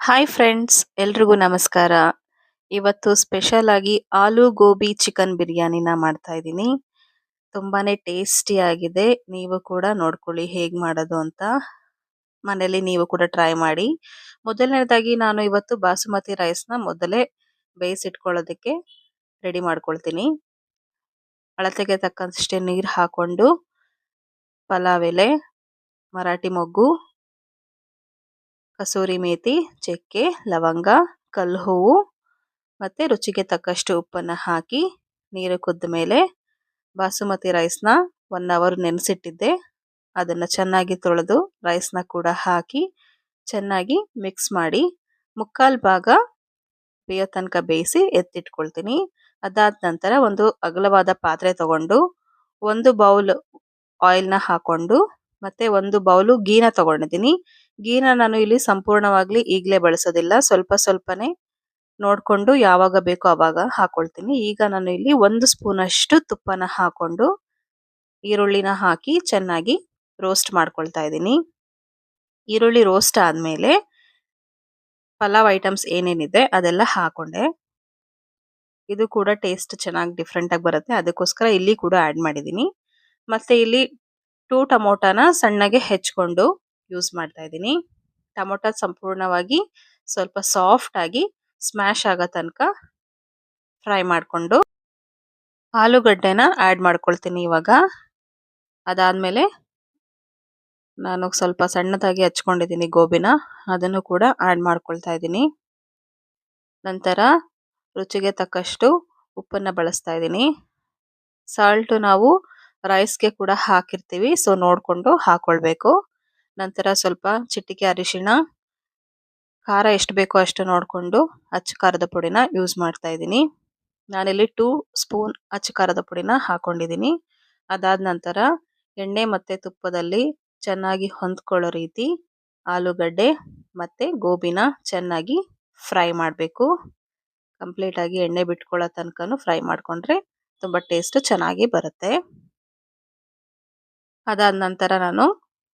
Hi friends, ಎಲ್ರಿಗೂ ನಮಸ್ಕಾರ. ಇವತ್ತು ಸ್ಪೆಷಲ್ ಆಗಿ ಆಲೂ ಗೋಬಿ ಚಿಕನ್ ಬಿರಿಯಾನಿನ ಮಾಡ್ತಾ ಇದ್ದೀನಿ. ತುಂಬಾನೇ ಟೇಸ್ಟಿ ಆಗಿದೆ. ನೀವು ಕೂಡ ನೋಡ್ಕೊಳ್ಳಿ ಹೇಗ್ ಮಾಡೋದು ಅಂತ. ಮನೇಲಿ ನೀವು ಕೂಡ ಟ್ರೈ ಮಾಡಿ. ಮೊದಲನೇದಾಗಿ ನಾನು ಇವತ್ತು ಬಾಸುಮತಿ ರೈಸ್ನ ಮೊದಲೇ ಬೇಯಿಸಿಟ್ಕೊಳ್ಳೋದಕ್ಕೆ ರೆಡಿ ಮಾಡ್ಕೊಳ್ತೀನಿ. ಅಳತೆಗೆ ತಕ್ಕಷ್ಟೇ ನೀರು ಹಾಕೊಂಡು ಪಲಾವ್ ಎಲೆ, ಮರಾಠಿ ಮೊಗ್ಗು, ಕಸೂರಿ ಮೇಥಿ, ಚಕ್ಕೆ, ಲವಂಗ, ಕಲ್ಲು ಹೂವು ಮತ್ತು ರುಚಿಗೆ ತಕ್ಕಷ್ಟು ಉಪ್ಪನ್ನು ಹಾಕಿ ನೀರು ಕುದ್ದ ಮೇಲೆ ಬಾಸುಮತಿ ರೈಸ್ನ 1 ಅವರ್ ನೆನೆಸಿಟ್ಟಿದ್ದೆ. ಅದನ್ನು ಚೆನ್ನಾಗಿ ತೊಳೆದು ರೈಸ್ನ ಕೂಡ ಹಾಕಿ ಚೆನ್ನಾಗಿ ಮಿಕ್ಸ್ ಮಾಡಿ ಮುಕ್ಕಾಲು ಭಾಗ ಬೇಯೋ ತನಕ ಬೇಯಿಸಿ ಎತ್ತಿಟ್ಕೊಳ್ತೀನಿ. ಅದಾದ ನಂತರ ಒಂದು ಅಗಲವಾದ ಪಾತ್ರೆ ತಗೊಂಡು 1 ಬೌಲ್ ಆಯಿಲ್ನ ಹಾಕೊಂಡು ಮತ್ತೆ 1 ಬೌಲು ಗೀನ ತಗೊಂಡಿದ್ದೀನಿ. ಗೀನ ನಾನು ಇಲ್ಲಿ ಸಂಪೂರ್ಣವಾಗ್ಲಿ ಈಗಲೇ ಬಳಸೋದಿಲ್ಲ, ಸ್ವಲ್ಪ ಸ್ವಲ್ಪನೇ ನೋಡಿಕೊಂಡು ಯಾವಾಗ ಬೇಕೋ ಆವಾಗ ಹಾಕೊಳ್ತೀನಿ. ಈಗ ನಾನು ಇಲ್ಲಿ 1 ಸ್ಪೂನಷ್ಟು ತುಪ್ಪನ ಹಾಕೊಂಡು ಈರುಳ್ಳಿನ ಹಾಕಿ ಚೆನ್ನಾಗಿ ರೋಸ್ಟ್ ಮಾಡ್ಕೊಳ್ತಾ ಇದ್ದೀನಿ. ಈರುಳ್ಳಿ ರೋಸ್ಟ್ ಆದಮೇಲೆ ಪಲಾವ್ ಐಟಮ್ಸ್ ಏನೇನಿದೆ ಅದೆಲ್ಲ ಹಾಕೊಂಡೆ. ಇದು ಕೂಡ ಟೇಸ್ಟ್ ಚೆನ್ನಾಗಿ ಡಿಫ್ರೆಂಟಾಗಿ ಬರುತ್ತೆ, ಅದಕ್ಕೋಸ್ಕರ ಇಲ್ಲಿ ಕೂಡ ಆ್ಯಡ್ ಮಾಡಿದ್ದೀನಿ. ಮತ್ತು ಇಲ್ಲಿ 2 ಟೊಮೊಟೊನ ಸಣ್ಣಗೆ ಹೆಚ್ಚಿಕೊಂಡು ಯೂಸ್ ಮಾಡ್ತಾ ಇದ್ದೀನಿ. ಟೊಮೊಟೊ ಸಂಪೂರ್ಣವಾಗಿ ಸ್ವಲ್ಪ ಸಾಫ್ಟ್ ಆಗಿ ಸ್ಮ್ಯಾಶ್ ಆಗೋ ತನಕ ಫ್ರೈ ಮಾಡಿಕೊಂಡು ಆಲೂಗಡ್ಡೆನ ಆ್ಯಡ್ ಮಾಡ್ಕೊಳ್ತೀನಿ ಇವಾಗ. ಅದಾದಮೇಲೆ ನಾನು ಸ್ವಲ್ಪ ಸಣ್ಣದಾಗಿ ಹಚ್ಕೊಂಡಿದ್ದೀನಿ ಗೋಬಿನ, ಅದನ್ನು ಕೂಡ ಆ್ಯಡ್ ಮಾಡ್ಕೊಳ್ತಾ ಇದ್ದೀನಿ. ನಂತರ ರುಚಿಗೆ ತಕ್ಕಷ್ಟು ಉಪ್ಪನ್ನು ಬಳಸ್ತಾ ಇದ್ದೀನಿ. ಸಾಲ್ಟು ನಾವು ರೈಸ್ಗೆ ಕೂಡ ಹಾಕಿರ್ತೀವಿ, ಸೊ ನೋಡಿಕೊಂಡು ಹಾಕ್ಕೊಳ್ಬೇಕು. ನಂತರ ಸ್ವಲ್ಪ ಚಿಟಿಕೆ ಅರಿಶಿಣ, ಖಾರ ಎಷ್ಟು ಬೇಕೋ ಅಷ್ಟು ನೋಡಿಕೊಂಡು ಅಚ್ಚ ಖಾರದ ಪುಡಿನ ಯೂಸ್ ಮಾಡ್ತಾ ಇದ್ದೀನಿ. ನಾನಿಲ್ಲಿ 2 ಸ್ಪೂನ್ ಅಚ್ಚ ಖಾರದ ಪುಡಿನ ಹಾಕ್ಕೊಂಡಿದ್ದೀನಿ. ಅದಾದ ನಂತರ ಎಣ್ಣೆ ಮತ್ತು ತುಪ್ಪದಲ್ಲಿ ಚೆನ್ನಾಗಿ ಹೊಂದ್ಕೊಳ್ಳೋ ರೀತಿ ಆಲೂಗಡ್ಡೆ ಮತ್ತು ಗೋಬಿನ ಚೆನ್ನಾಗಿ ಫ್ರೈ ಮಾಡಬೇಕು. ಕಂಪ್ಲೀಟಾಗಿ ಎಣ್ಣೆ ಬಿಟ್ಕೊಳ್ಳೋ ತನಕ ಫ್ರೈ ಮಾಡಿಕೊಂಡ್ರೆ ತುಂಬ ಟೇಸ್ಟು ಚೆನ್ನಾಗಿ ಬರುತ್ತೆ. ಅದಾದ ನಂತರ ನಾನು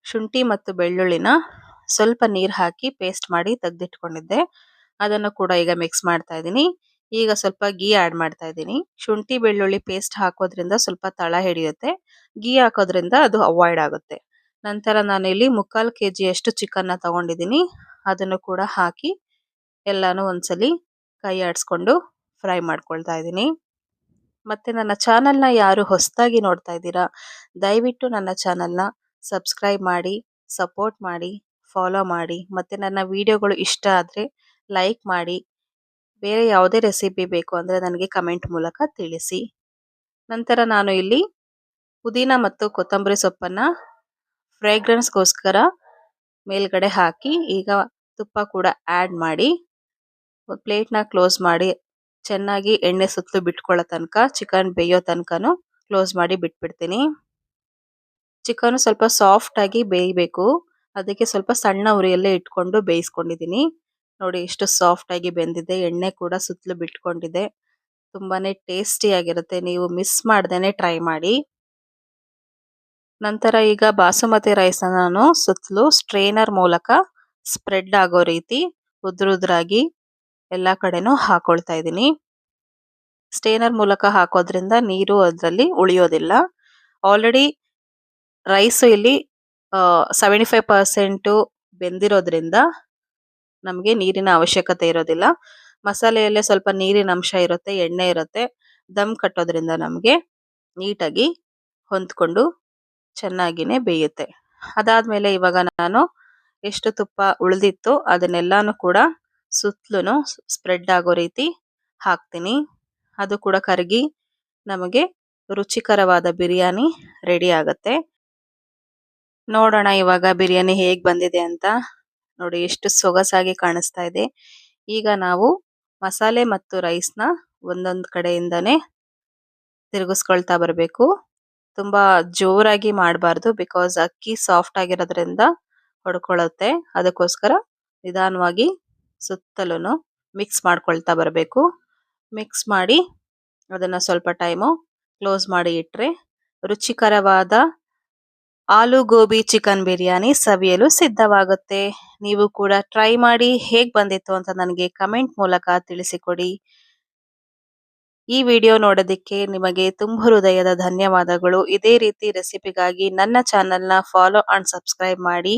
ಶುಂಠಿ ಮತ್ತು ಬೆಳ್ಳುಳ್ಳಿನ ಸ್ವಲ್ಪ ನೀರು ಹಾಕಿ ಪೇಸ್ಟ್ ಮಾಡಿ ತೆಗೆದಿಟ್ಕೊಂಡಿದ್ದೆ, ಅದನ್ನು ಕೂಡ ಈಗ ಮಿಕ್ಸ್ ಮಾಡ್ತಾ ಇದ್ದೀನಿ. ಈಗ ಸ್ವಲ್ಪ ಗೀ ಆ್ಯಡ್ ಮಾಡ್ತಾ ಇದ್ದೀನಿ. ಶುಂಠಿ ಬೆಳ್ಳುಳ್ಳಿ ಪೇಸ್ಟ್ ಹಾಕೋದ್ರಿಂದ ಸ್ವಲ್ಪ ತಳ ಹಿಡಿಯುತ್ತೆ, ಗೀ ಹಾಕೋದ್ರಿಂದ ಅದು ಅವಾಯ್ಡ್ ಆಗುತ್ತೆ. ನಂತರ ನಾನು ಇಲ್ಲಿ 3/4 kg ಚಿಕನ್ನ ತಗೊಂಡಿದ್ದೀನಿ, ಅದನ್ನು ಕೂಡ ಹಾಕಿ ಎಲ್ಲನೂ ಒಂದ್ಸಲಿ ಕೈ ಆಡಿಸ್ಕೊಂಡು ಫ್ರೈ ಮಾಡ್ಕೊಳ್ತಾ ಇದ್ದೀನಿ. ಮತ್ತು ನನ್ನ ಚಾನಲ್ನ ಯಾರು ಹೊಸದಾಗಿ ನೋಡ್ತಾ ಇದ್ದೀರಾ, ದಯವಿಟ್ಟು ನನ್ನ ಚಾನಲ್ನ ಸಬ್ಸ್ಕ್ರೈಬ್ ಮಾಡಿ, ಸಪೋರ್ಟ್ ಮಾಡಿ, ಫಾಲೋ ಮಾಡಿ. ಮತ್ತು ನನ್ನ ವಿಡಿಯೋಗಳು ಇಷ್ಟ ಆದರೆ ಲೈಕ್ ಮಾಡಿ. ಬೇರೆ ಯಾವುದೇ ರೆಸಿಪಿ ಬೇಕು ಅಂದರೆ ನನಗೆ ಕಮೆಂಟ್ ಮೂಲಕ ತಿಳಿಸಿ. ನಂತರ ನಾನು ಇಲ್ಲಿ ಪುದೀನ ಮತ್ತು ಕೊತ್ತಂಬರಿ ಸೊಪ್ಪನ್ನು ಫ್ರೇಗ್ರೆನ್ಸ್ಗೋಸ್ಕರ ಮೇಲ್ಗಡೆ ಹಾಕಿ ಈಗ ತುಪ್ಪ ಕೂಡ ಆ್ಯಡ್ ಮಾಡಿ ಪ್ಲೇಟ್ನ ಕ್ಲೋಸ್ ಮಾಡಿ ಚೆನ್ನಾಗಿ ಎಣ್ಣೆ ಸುತ್ತಲೂ ಬಿಟ್ಕೊಳ್ಳೋ ತನಕ, ಚಿಕನ್ ಬೇಯೋ ತನಕನೂ ಕ್ಲೋಸ್ ಮಾಡಿ ಬಿಟ್ಬಿಡ್ತೀನಿ. ಚಿಕನು ಸ್ವಲ್ಪ ಸಾಫ್ಟಾಗಿ ಬೇಯಬೇಕು, ಅದಕ್ಕೆ ಸ್ವಲ್ಪ ಸಣ್ಣ ಉರಿಯಲ್ಲೇ ಇಟ್ಕೊಂಡು ಬೇಯಿಸ್ಕೊಂಡಿದ್ದೀನಿ. ನೋಡಿ ಎಷ್ಟು ಸಾಫ್ಟಾಗಿ ಬೆಂದಿದೆ, ಎಣ್ಣೆ ಕೂಡ ಸುತ್ತಲೂ ಬಿಟ್ಕೊಂಡಿದೆ. ತುಂಬಾ ಟೇಸ್ಟಿಯಾಗಿರುತ್ತೆ, ನೀವು ಮಿಸ್ ಮಾಡ್ದೇ ಟ್ರೈ ಮಾಡಿ. ನಂತರ ಈಗ ಬಾಸುಮತಿ ರೈಸನ್ನು ನಾನು ಸುತ್ತಲೂ ಸ್ಟ್ರೇನರ್ ಮೂಲಕ ಸ್ಪ್ರೆಡ್ ಆಗೋ ರೀತಿ ಉದ್ರಾಗಿ ಎಲ್ಲ ಕಡೆನೂ ಹಾಕೊಳ್ತಾ ಇದ್ದೀನಿ. ಸ್ಟ್ರೇನರ್ ಮೂಲಕ ಹಾಕೋದ್ರಿಂದ ನೀರು ಅದರಲ್ಲಿ ಉಳಿಯೋದಿಲ್ಲ. ಆಲ್ರೆಡಿ ರೈಸು ಇಲ್ಲಿ 75% ಬೆಂದಿರೋದ್ರಿಂದ ನಮಗೆ ನೀರಿನ ಅವಶ್ಯಕತೆ ಇರೋದಿಲ್ಲ. ಮಸಾಲೆಯಲ್ಲೇ ಸ್ವಲ್ಪ ನೀರಿನ ಅಂಶ ಇರುತ್ತೆ, ಎಣ್ಣೆ ಇರುತ್ತೆ. ದಮ್ ಕಟ್ಟೋದ್ರಿಂದ ನಮಗೆ ನೀಟಾಗಿ ಹೊಂದ್ಕೊಂಡು ಚೆನ್ನಾಗಿಯೇ ಬೇಯುತ್ತೆ. ಅದಾದಮೇಲೆ ಇವಾಗ ನಾನು ಎಷ್ಟು ತುಪ್ಪ ಉಳಿದಿತ್ತು ಅದನ್ನೆಲ್ಲನೂ ಕೂಡ ಸುತ್ತಲೂ ಸ್ಪ್ರೆಡ್ ಆಗೋ ರೀತಿ ಹಾಕ್ತೀನಿ. ಅದು ಕೂಡ ಕರಗಿ ನಮಗೆ ರುಚಿಕರವಾದ ಬಿರಿಯಾನಿ ರೆಡಿ ಆಗುತ್ತೆ. ನೋಡೋಣ ಇವಾಗ ಬಿರಿಯಾನಿ ಹೇಗೆ ಬಂದಿದೆ ಅಂತ. ನೋಡಿ ಎಷ್ಟು ಸೊಗಸಾಗಿ ಕಾಣಿಸ್ತಾ ಇದೆ. ಈಗ ನಾವು ಮಸಾಲೆ ಮತ್ತು ರೈಸ್ನ ಒಂದೊಂದು ಕಡೆಯಿಂದನೇ ತಿರುಗಿಸ್ಕೊಳ್ತಾ ಬರಬೇಕು. ತುಂಬ ಜೋರಾಗಿ ಮಾಡಬಾರ್ದು, ಬಿಕಾಸ್ ಅಕ್ಕಿ ಸಾಫ್ಟ್ ಆಗಿರೋದ್ರಿಂದ ಹೊಡ್ಕೊಳ್ಳುತ್ತೆ. ಅದಕ್ಕೋಸ್ಕರ ನಿಧಾನವಾಗಿ ಸುತ್ತಲೂ ಮಿಕ್ಸ್ ಮಾಡ್ಕೊಳ್ತಾ ಬರಬೇಕು. ಮಿಕ್ಸ್ ಮಾಡಿ ಅದನ್ನು ಸ್ವಲ್ಪ ಟೈಮು ಕ್ಲೋಸ್ ಮಾಡಿ ಇಟ್ಟರೆ ರುಚಿಕರವಾದ ಆಲೂ ಗೋಬಿ ಚಿಕನ್ ಬಿರಿಯಾನಿ ಸವಿಯಲು ಸಿದ್ಧವಾಗುತ್ತೆ. ನೀವು ಕೂಡ ಟ್ರೈ ಮಾಡಿ ಹೇಗೆ ಬಂದಿತ್ತು ಅಂತ ನನಗೆ ಕಮೆಂಟ್ ಮೂಲಕ ತಿಳಿಸಿಕೊಡಿ. ಈ ವಿಡಿಯೋ ನೋಡೋದಕ್ಕೆ ನಿಮಗೆ ತುಂಬ ಹೃದಯದ ಧನ್ಯವಾದಗಳು. ಇದೇ ರೀತಿ ರೆಸಿಪಿಗಾಗಿ ನನ್ನ ಚಾನಲ್ನ ಫಾಲೋ ಅಂಡ್ ಸಬ್ಸ್ಕ್ರೈಬ್ ಮಾಡಿ.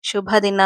ಶುಭ ದಿನ.